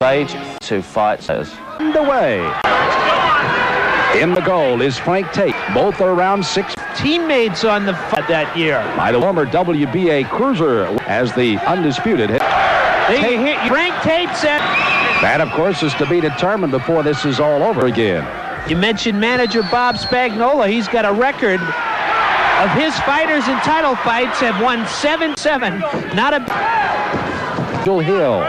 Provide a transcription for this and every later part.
Stage to fight says. Underway. In the goal is Frank Tate. Both are around 6 teammates on the fight that year. By the former WBA cruiser as the undisputed hit. Frank Tate said. That, of course, is to be determined before this is all over again. You mentioned manager Bob Spagnola. He's got a record of his fighters in title fights have won 7-7. Not a... Virgil Hill,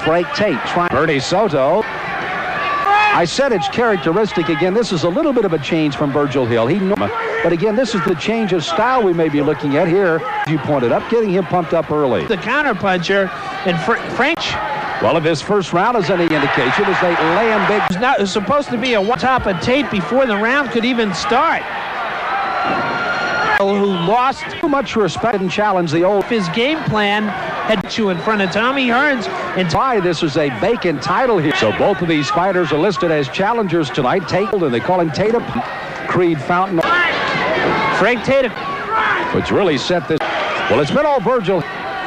Frank Tate, Bernie Soto. I said it's characteristic. Again, this is a little bit of a change from Virgil Hill. But again, this is the change of style we may be looking at here. You pointed up, getting him pumped up early. The counterpuncher and Frank. Well, if his first round is any indication, as they lay him big. It was supposed to be a one-top of Tate before the round could even start. Who lost too much respect and challenged the old. His game plan had you in front of Tommy Hearns and why this is a vacant title here. So both of these fighters are listed as challengers tonight. Tate, and they call him Tate, Creed Fountain. Frank Tate, which really set this. Well, it's been all Virgil.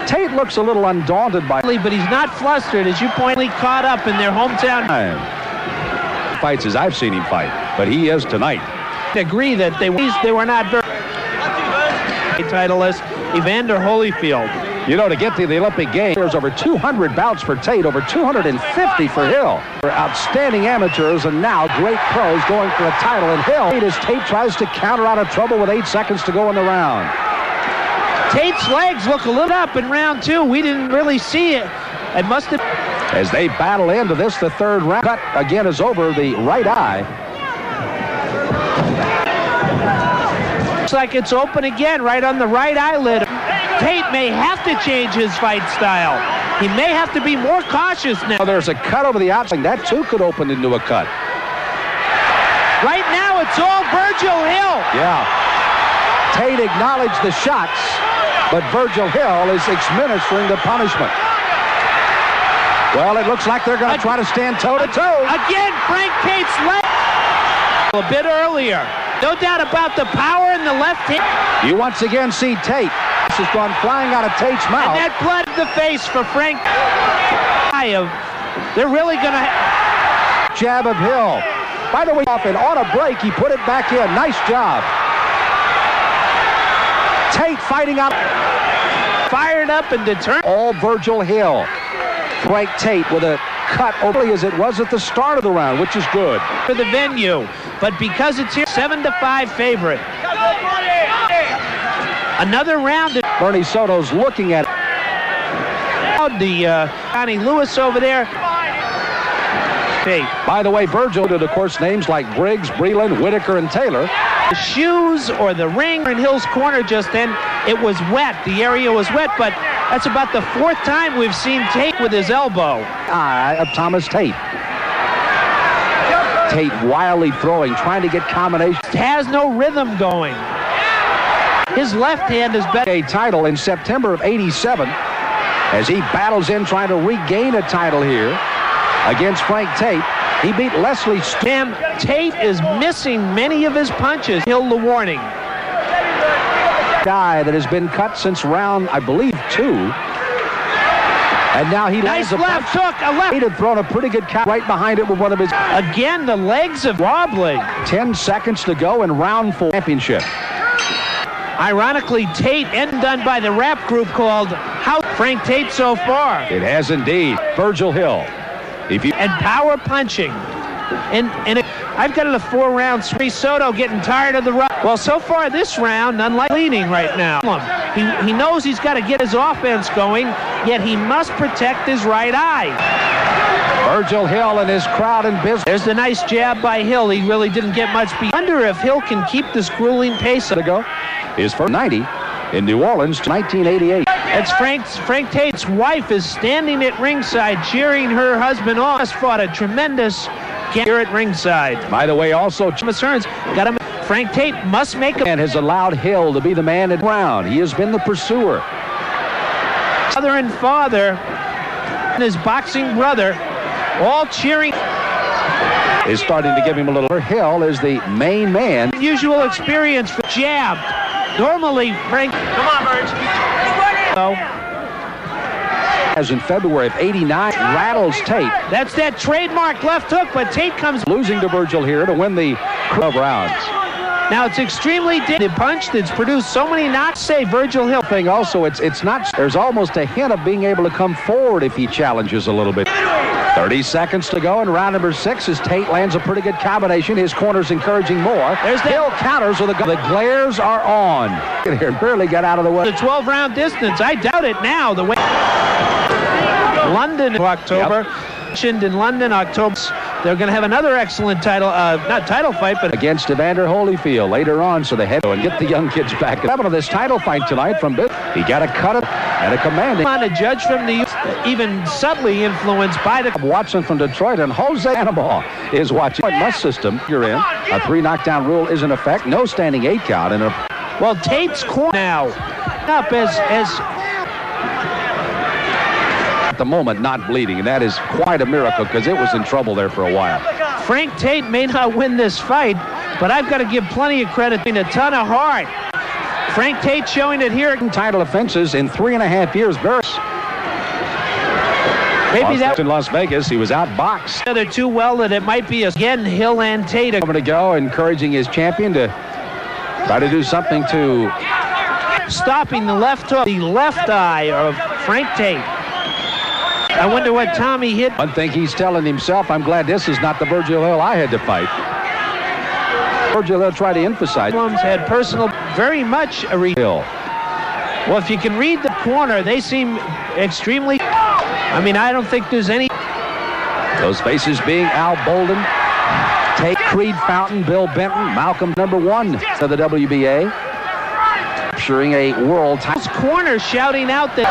Tate looks a little undaunted by, but he's not flustered, as you pointedly caught up in their hometown. Fights as I've seen him fight, but he is tonight. I agree that they were not very. Titleist Evander Holyfield. You know, to get to the Olympic Games, there's over 200 bouts for Tate, over 250 for Hill. They're outstanding amateurs and now great pros going for a title. And Hill, as Tate tries to counter out of trouble with 8 seconds to go in the round. Tate's legs look a little up in round 2. We didn't really see it. It must have. As they battle into this, the third round. Cut again is over the right eye. Looks like it's open again, right on the right eyelid. Tate may have to change his fight style. He may have to be more cautious now. There's a cut over the outside. That too could open into a cut. Right now, it's all Virgil Hill. Yeah. Tate acknowledged the shots, but Virgil Hill is administering the punishment. Well, it looks like they're going to try to stand toe-to-toe. Again, Frank Tate's leg. A bit earlier. No doubt about the power in the left hand. You once again see Tate. This has gone flying out of Tate's mouth. And that blood in the face for Frank. They're really going to... Jab of Hill. By the way, off and on a break, he put it back in. Nice job. Tate fighting out. Fired up and determined. All Virgil Hill. Frank Tate with a cut early as it was at the start of the round, which is good. For the venue, but because it's here, 7-5 favorite. Another round. Bernie Soto's looking at Connie Lewis over there. By the way, Virgil did, of course, names like Briggs, Breland, Whitaker, and Taylor. The shoes or the ring in Hill's corner just then, it was wet. The area was wet, but that's about the 4th time we've seen Tate with his elbow. Eye of Thomas Tate. Tate wildly throwing, trying to get combinations. Has no rhythm going. His left hand is better. A title in September of '87 as he battles in trying to regain a title here against Frank Tate. He beat Leslie Stam. Tate is missing many of his punches. Hill the warning. Guy that has been cut since round, I believe, 2. And now he nice lands a left hook, a left. He had thrown a pretty good count right behind it with one of his. Again, the legs are wobbling. 10 seconds to go in round 4 championship. Ironically, Tate ended done by the rap group called How Frank Tate so far. It has indeed. Virgil Hill. And power punching. And I've got it a 4 rounds. Soto getting tired of the run. Well, so far this round, unlike leading right now. He knows he's got to get his offense going, yet he must protect his right eye. Virgil Hill and his crowd in business. There's the nice jab by Hill. He really didn't get much. I wonder if Hill can keep this grueling pace. Ago, his first 90 in New Orleans, 1988. It's Frank Tate's wife is standing at ringside, cheering her husband on. Just fought a tremendous here at ringside. By the way, also Thomas Hearns got him. Frank Tate must make a... And has allowed Hill to be the man at round. He has been the pursuer. Mother and father and his boxing brother all cheering. Is starting to give him a little. Hill is the main man. Unusual experience for jab. Normally, Frank... Come on, Virg. So, as in February of '89, rattles Tate. That's that trademark left hook, but Tate comes Losing to Virgil here to win the 12 rounds. Now it's extremely the punch that's produced so many knocks. Say Virgil Hill thing also, it's not. There's almost a hint of being able to come forward if he challenges a little bit. 30 seconds to go in round number 6 as Tate lands a pretty good combination. His corner's encouraging more. There's Hill counters with the glares are on. Here barely got out of the way. The 12-round distance. I doubt it now. The way London in October. Mentioned in London, October. They're going to have another excellent title, not title fight, but against Evander Holyfield later on, so they head and get the young kids back. Of this title fight tonight from Bill. He got a cut and a commanding. On a judge from the youth, even subtly influenced by the Watson from Detroit, and Jose Anibal is watching. Must system you're in. A 3 knockdown rule is in effect. No standing 8 count. And well, Tate's corner now up as at the moment not bleeding, and that is quite a miracle because it was in trouble there for a while. Frank Tate may not win this fight, but I've got to give plenty of credit in a ton of heart. Frank Tate showing it here. Title offenses in 3.5 years. Maybe that in Las Vegas, he was outboxed. They're too well that it might be again Hill and Tate. Over to go, encouraging his champion to try to do something to stopping the left hook, the left eye of Frank Tate. I wonder what Tommy hit. One thing he's telling himself, I'm glad this is not the Virgil Hill I had to fight. Virgil Hill tried to emphasize. Had personal, very much a Hill. Well, if you can read the corner, they seem extremely. I mean, I don't think there's any. Those faces being Al Bolden, Tate, Creed Fountain, Bill Benton, Malcolm #1 to the WBA. Capturing a world title. Corner shouting out that.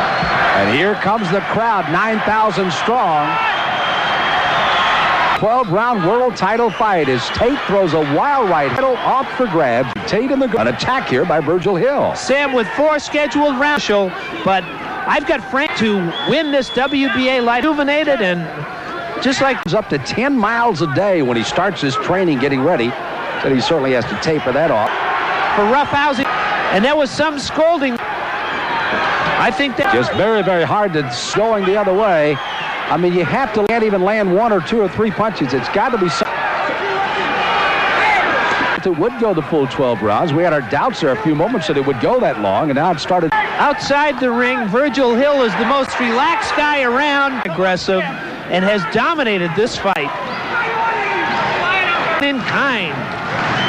And here comes the crowd, 9,000 strong. 12-round world title fight as Tate throws a wild right title off for grabs. Tate in the an attack here by Virgil Hill. Sam with 4 scheduled rounds, but I've got Frank to win this WBA light rejuvenated and just like he's up to 10 miles a day when he starts his training getting ready. Said he certainly has to taper that off. For roughhousing, and there was some scolding. I think that just very, very hard to going the other way. I mean, you have to can't even land 1 or 2 or 3 punches. It's got to be something. It would go the full 12 rounds. We had our doubts there a few moments that it would go that long, and now it started. Outside the ring, Virgil Hill is the most relaxed guy around, aggressive, and has dominated this fight. In kind,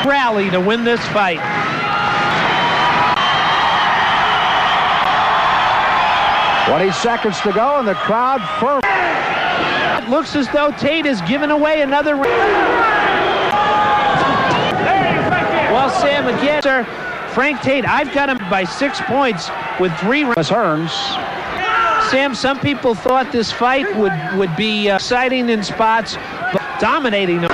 rally to win this fight. 20 seconds to go, and the crowd firm. It looks as though Tate has given away another round. Well, Sam, again, sir, Frank Tate, I've got him by 6 points with 3 rounds. Hearns. Sam, some people thought this fight would be exciting in spots, but dominating them.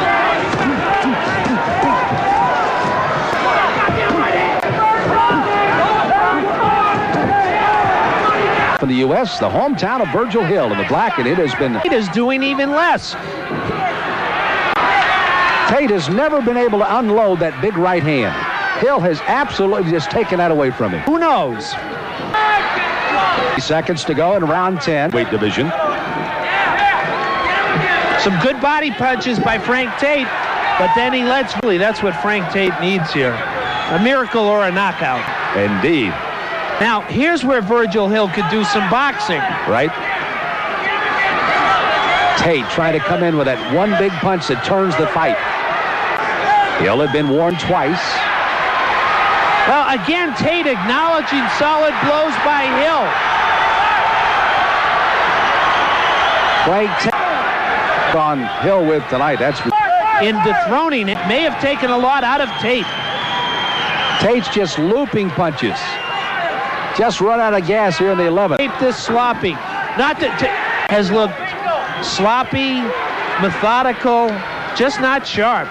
In the U.S., the hometown of Virgil Hill in the black, and it has been. Tate is doing even less. Tate has never been able to unload that big right hand. Hill has absolutely just taken that away from him. Who knows? 30 seconds to go in round 10. Weight division. Some good body punches by Frank Tate, but then he lets. Really, that's what Frank Tate needs here. A miracle or a knockout. Indeed. Now, here's where Virgil Hill could do some boxing. Right. Tate trying to come in with that one big punch that turns the fight. Hill had been warned twice. Well, again, Tate acknowledging solid blows by Hill. Frank Tate on Hill with tonight. That's in dethroning it. May have taken a lot out of Tate. Tate's just looping punches. Just run out of gas here in the 11th. Tate this sloppy. Not that has looked sloppy, methodical, just not sharp.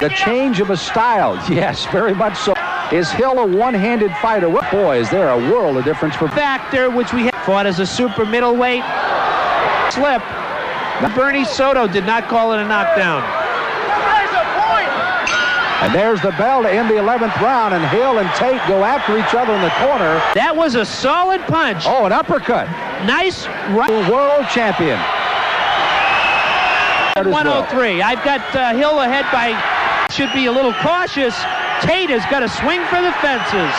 The change of a style, yes, very much so. Is Hill a one-handed fighter? What boy, is there a world of difference for factor, which we fought as a super middleweight slip. Bernie Soto did not call it a knockdown. And there's the bell to end the 11th round, and Hill and Tate go after each other in the corner. That was a solid punch. Oh, an uppercut. Nice right. World champion. 103. I've got Hill ahead by, should be a little cautious. Tate has got to swing for the fences.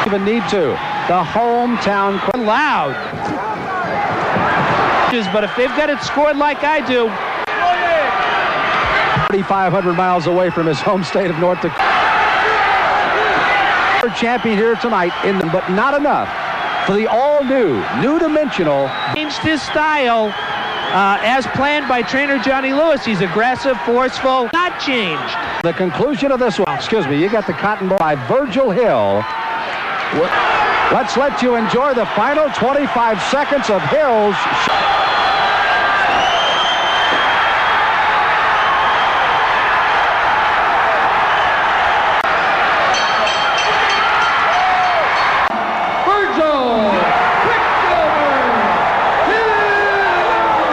Even need to. The hometown crowd. Loud. But if they've got it scored like I do. 3,500 miles away from his home state of North Dakota. Champion here tonight, but not enough for the all-new, dimensional. Changed his style as planned by trainer Johnny Lewis. He's aggressive, forceful, not changed. The conclusion of this one, excuse me, you got the Cotton Bowl by Virgil Hill. Let's let you enjoy the final 25 seconds of Hill's